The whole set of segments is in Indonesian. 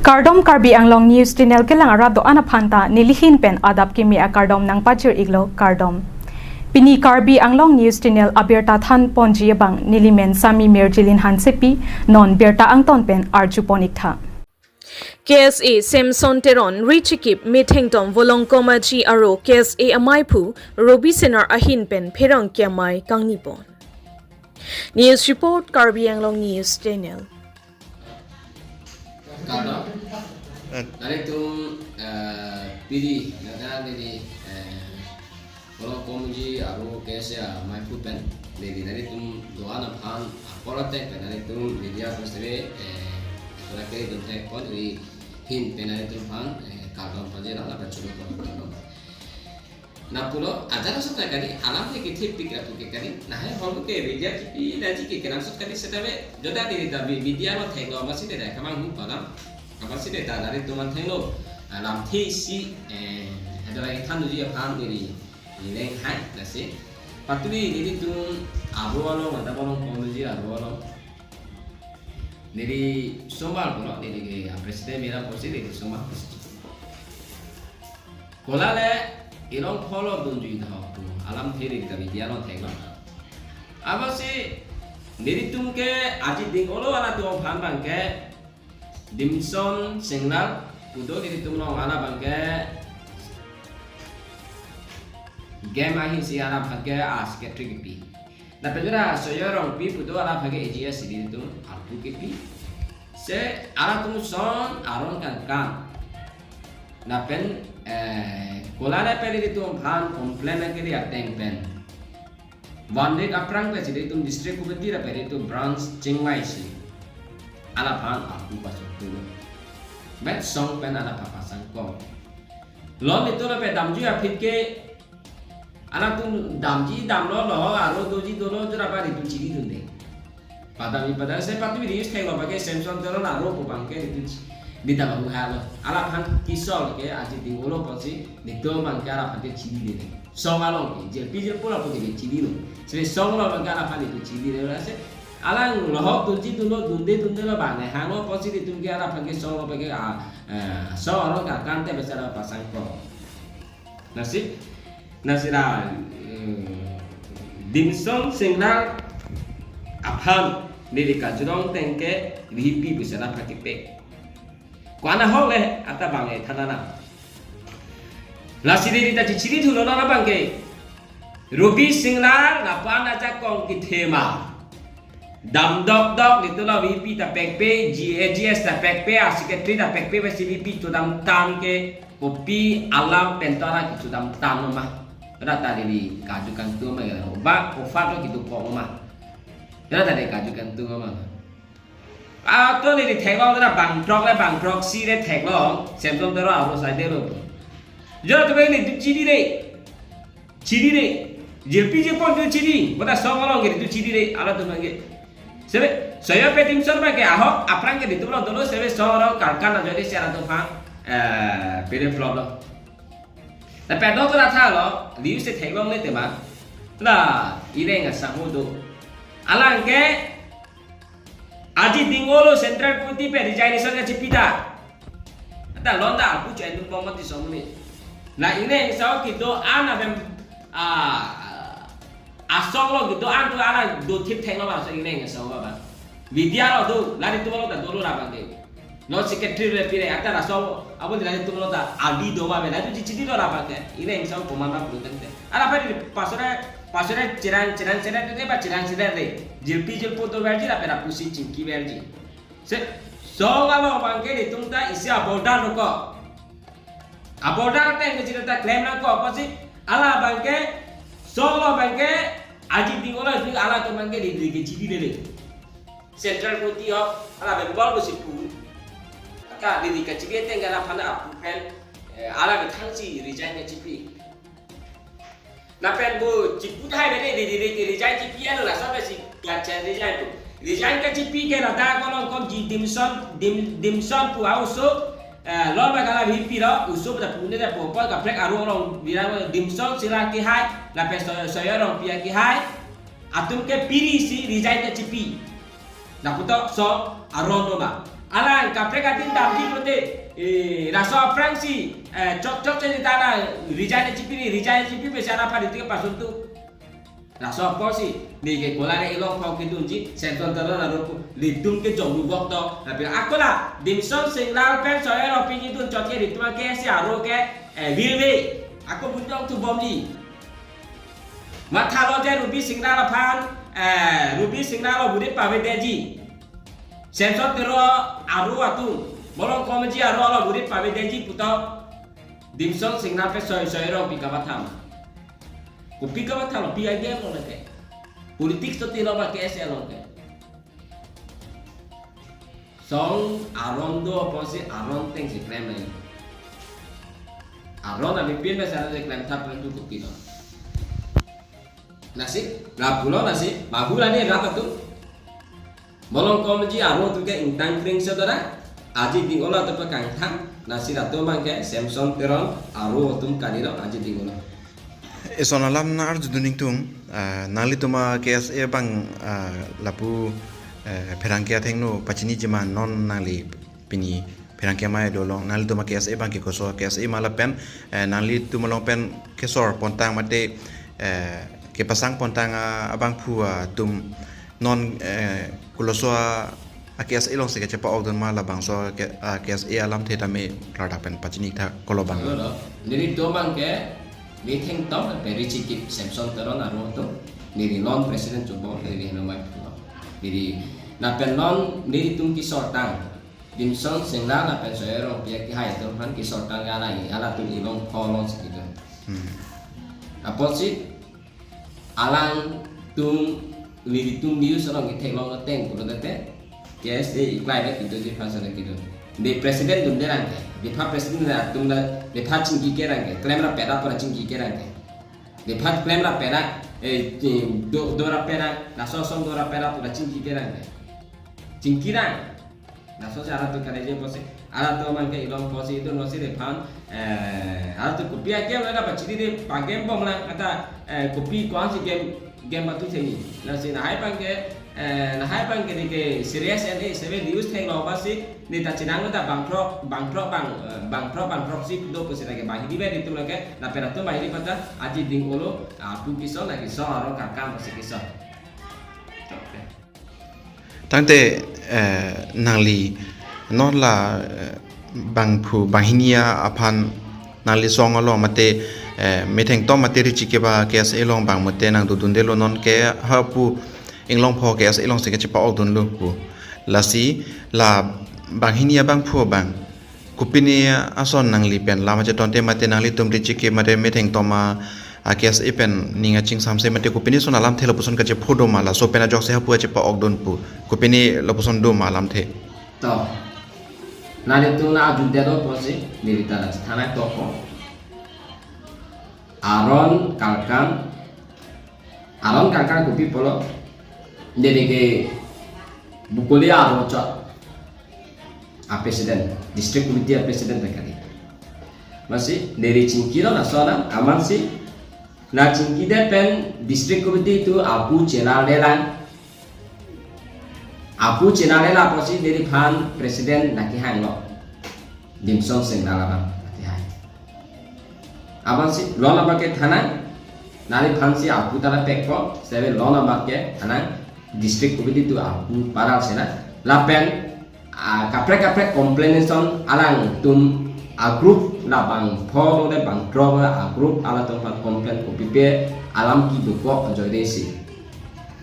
Kardom Karbi Anglong News Channel ke lang arab do ana phanta nilihin pen adap kimi a kardom nang pachir iglo kardom Pini Karbi Anglong News Channel abirta than ponji bang nilimen sami merjilin hansepi non berta angton pen arjuponik tha KSA Samson Teron Richikip Mithengtom Volongkomachi Aro KSA Amaipu Robi Senar Ahin Pen Pherang Kyamai Kangnipon News Report Karbi Anglong News Channel Kalau dari itu pilih dari kalau komji aru kesa mai pupen dari itu doa nahan apalah teh dari itu media pasti kalau kita itu teh kon dari hin dari itu pan kalau pasti nak bercuci kalau nah pulau ada rasa tak kali alam ni kita pikir tu kali nah kalau ke media tapi nanti kita langsung kali setabe jodoh dari media lo teh lo masih ada kamang hu pada masih ada dari teman teh lo làm thi si ada lagi kan tu dia pan dari ini hai nasi patuli jadi tu abu lo ada orang komuji abu lo dari somal pulau dari ke presiden mira posisi dari somal kola le irong follow dunju dah tu alam thiri kita media lo tengok apa sih dari tu ke aji ding olo ala tu pan bang ke dimson signal kudo dari tu lo ala bang ke game ahi si ala bang ke aske trick pi na pejura soyorong pi kudo ala bang ke AGS di tu arpu ke pi se ala tu son aron kan na pen kolana peri itu pan komplain ke dia teng pen one day aprang pe jadi itu district kubeti ra peri itu branch chingwai si ala pan aku pasok tu bet song pen ala papasang ko lon itu la pe damji a phitke ala tu damji damlo lo aro doji dolo jura pa itu chiri dunde padami pada se patu rius thai lo pakai Samsung jolo aro po bangke itu Dita baru halo, ala pan kisol ke aji tingolo pasti dito mangke ala pan cili deh. Song along ke, jel pula pun ke cili lo. Sebab song lo mangke ala pan itu cili deh lah se. Ala lohok tunci tulo dunde lo bang, hango pasti ditunjuk ala pan ke song lo pakai song along ke kante besar pasang pro. Nasi lah dimsum signal apam dari kajurong tengke ripi besar pakai pek. Kuana hong ata bangke tanana. Lasiri dita ciciri tu lona bangke. Ruby singla napa aja kong kitema. Dam dok itu la VP ta pekpe GAGS ta pekpe secretary ta pekpe besi VP tu dam tam ke kopi alam pentara ki tu dam tam mah. Rata dari kajukan tu mah ya. Ba ko fato ki tu ko mah. Rata dari kajukan tu mah. Atau ni thekong tu bang trok si le thekong Samsung tu aro side lo. Jadi tu ni ciri le, JP pun tu ciri, bukan song orang gitu ciri le, ala tu bangke. Sebab saya petim sor bangke ahok aprang ke itu lo dulu sebab song orang karkan jadi secara tu faham, pilih flop lo. Tapi ada tu rasa lo, liu se thekong le teman, lah ini enggak sanggup tu. Ala ke Aji dingolo central putih pe resignation ka cipita. Ata londa aku cai tu pomot di somni. Nah ini sao kido ana bem asong lo kido an tu ana do tip theng lo ba so ini ngasau ba. Vidya lo tu lari tu lo ta dolo ra bangke. No secretary le pire ata raso abon lari tu lo ta adi do ba be la tu cicidi lo ra bangke. Ini sao komanda pulutan te. Ara pa di pasore ciran tu te ba ciran de. Jilpi to verji la pera pusi cinki verji. Se songa lo bangke di tungta isi abodan ko. Abodan te ngi cerita claim na ko apa sih? Ala bangke songa bangke aji tingola juga ala to bangke di cidi de. Central putih ala bembol ko sipu. Ka di kecil te ngala phana apu pen ala ke thangsi resign ke cipi. Na pen bu cipu thai be di resign cipi alo la sa be si Gacha resign tu. Resign ka cipi ke rata kolong kom ji dimson pu auso lo ba kala VP lo uso pada pune da popo ka plek aru orang bilang dimson sila ki hai la pe saya orang pia ki hai atum ke piri si resign ka cipi. Na puto so aron no ba. alang kapre katin damki prote raso Fransi cok jadi tanah resign cipi besara pada itu pasun tu raso posi ni ke kolare ilong kau kitunji senton terus naruh lidung ke jong lubok to tapi aku lah dimsum singlal pen soalnya opini tu coknya di tuan ke si aro ke wilwe aku butuh tu bomli matalo je rubi singlal pan rubi singlal budit pawe deji senton terus aro atu bolong komeji aro lo budit pawe deji puto dimsum singlal pen soalnya ro pikawatam kopi kawatam lo pi aja lo nake politik tu tilo ba KSA lo ke song aron do posi aron teng si klaim lagi aron abi pin besar si klaim tap itu kopi lo nasi pulau nasi bagulah ni rapat tu bolong komeji aron tu ke intang kring saudara aji dingola tu pakang tham nasi ratu mangke Samson teron aro tum kaniro aji dingola Eson alam na arju duning tung nali tuma KSA bang lapu perangkia thengno pachini jema non nali pini perangkia mai dolong nali tuma KSA bang ki koso KSA mala pen nali tuma long pen kesor pontang mate ke pasang pontang abang pu tum non kuloso KSA long se ke cepa ogdon mala bang so KSA alam the tame rada pen pachini tha kolobang jadi to bang ke meeting tom very cheeky Samson teron aro to niri non president coba niri no mai niri na pen non niri tung ki sortang dimson singla na pen soero pia ki hai to han ki sortang ala tung ilong kolon segitu apa sih alang tung niri tung news orang ki teng long teng kulo tete yes de iklai de itu di fasa de gitu di presiden dum derang di pa presiden na tum na di pa cingki kerang ke klaim ra pera para cingki kerang ke di pa klaim ra pera do ra pera na so do ra pera para cingki kerang ke cingki rang na so ara tu kare je pose ara to man ke ilong pose itu no si de pan ara tu kopi ake la pa chiri de pa game bom la kata kopi kwan si game batu theni na si na hai pang ke na hai bang ke serious and seven news theng lo basi ni ta chinang ta bang pro si do posi lagi bang di be itu lagi na pera tu mai pata aji ding olo tu kiso na kiso aro kakam posi kiso tangte nangli non la bang pu bahinia apan nangli song lo mate meteng to mate ri chikeba KSA long bang mate nang dudunde lo non ke ha pu inglong pho KSA long se ke chipa odun lu pu lasi la banghinia bang phu bang kupini ason nangli pen lama che tonte mate nangli tumri chike mate metheng toma KSA pen ninga ching samse mate kupini son alam thela puson ka che phodo mala so pena jok se ha pu che pa ogdon pu kupini lopuson do malam the to nari tu na ajudde do posi nirita la thana to ko aron kalkan kupi polo dari ke bukuli aro cot a presiden district committee a presiden takari masih dari cingki lo nasona aman sih na cingki de pen district committee itu apu channel apa sih dari pan presiden naki hang lo dimson sing nalaban naki hang aman sih lo nama ke tanang nari pan sih apu tala pekko sebe lo nama ke tanang district committee tu aku paral sena lapen kaprek complaination alang tum a group la bang pho de bang drop a group ala tum pan complain ko pipe alam ki du ko joy desi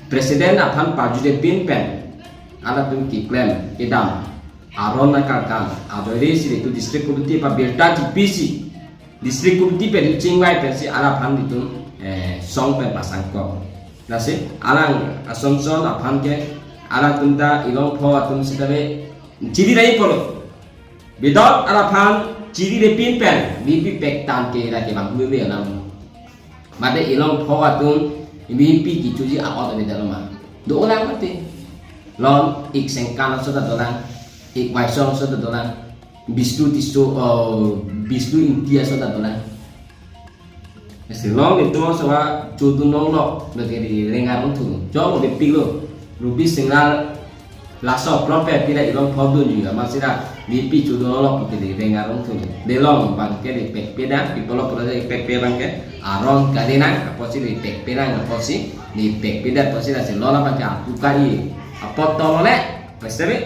presiden apan paju de pin pen ala tum ki claim idam aron na kalkan a joy desi tu district committee pa belta ki pc district committee pen chingwai pen si ala pan ditum song pen pasang ko nasi alang asomson apan ke ala tunta ilong pho atum sitabe chiri rai polo bidot ala pan chiri de pin pen bipi pek tan ke ra ke bang mu be nam mate ilong pho atum bipi ki chuji a ot de dalama do olang mate lon ik sengkan so da dolang ik wai song so da dolang bistu intia so da dolang long itu soal jodoh nong lo negeri rengar untuk jauh lebih pilo rubi singal laso propet pila ilong podun juga masira di picu dolok itu di bengarong tuh de long bangke di pek peda di polok pula di pek peda bangke arong kadenang apa sih di pek peda apa sih di pek peda apa sih nasi lola bangke aku kali apa tolole pasti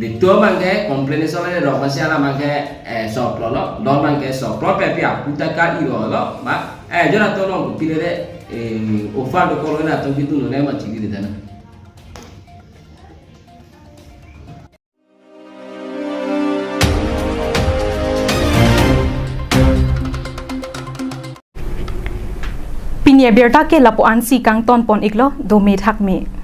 di tua bangke komplain soalnya dok masih ala bangke sop lolo dol bangke sop propet pi aku tak kali lolo mak jangan tolong pilih deh offer do kolona atau gitu nih macam gitu dana. Pinia berta ke lapuan si kang ton pon iglo do me thak me